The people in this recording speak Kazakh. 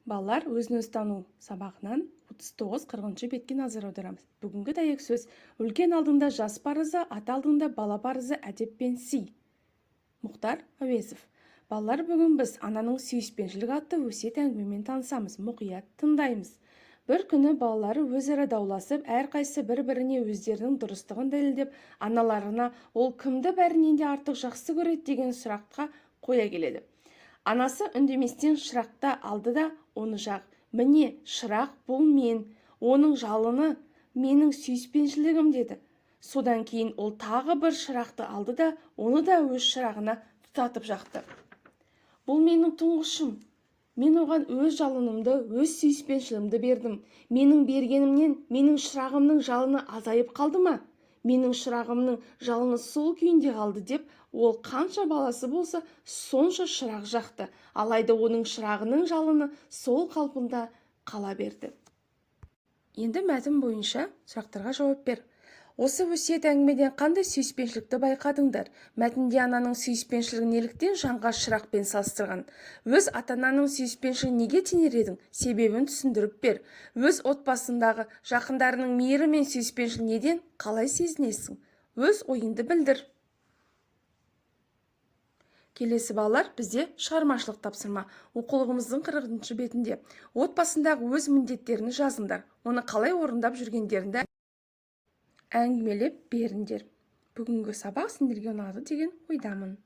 Балалар өзін өзі тану сабағынан 39-40 бетке назар аударамыз. Бүгінгі дәйек сөз: үлкен алдыңда жас парызы, ата алдыңда бала парызы, әдеп пен сый. Мұхтар Әуезов. Балалар, бүгін біз ананың сүйіспеншілігі атты өсиет әңгімемен танысамыз, мұқият тыңдаймыз. Бір күні балалары өзара дауласып, әрқайсысы бір-біріне өздерінің дұрыстығын дәлелдеп, аналарына ол кімді бәрінен де артық жақсы көреді деген сұраққа қоя келеді. Анасы үндеместен шырақты алды да оны жақ. Міне, шырақ бұл мен, оның жалыны менің сүйіспеншілігім деді. Содан кейін ол тағы бір шырақты алды да оны да өз шырағына тұтатып жақты. Бұл менің тұңғышым. Мен оған өз жалынымды, өз сүйіспеншілігімді бердім. Менің бергенімнен менің шырағымның жалыны азайып қалды ма? Менің шырағымның жалыны сол күйінде қалды деп, ол қанша баласы болса, сонша шырақ жақты. Алайда оның шырағының жалыны сол қалпында қала берді. Енді мәтін бойынша сұрақтарға жауап бер. Осы өсиет әңгімеден қандай сүйіспеншілікті байқадыңдар? Мәтінде ананың сүйіспеншілігін неліктен жанға шырақпен салыстырған? Өз ата-ананың сүйіспеншілігін неге теңер едің? Себебін түсіндіріп бер. Өз отбасындағы жақындарының мейірі мен сүйіспеншілігін неден қалай сезінесің? Өз ойыңды білдір. Келесі балалар, бізде шығармашылық тапсырма. Оқулығымыздың 40 бетінде отбасындағы өз міндеттерін жазыңдар. Оны қалай орындап жүргендеріңді әңгімелеп беріңдер. Бүгінгі сабақ сендерге ұнады деген ойдамын.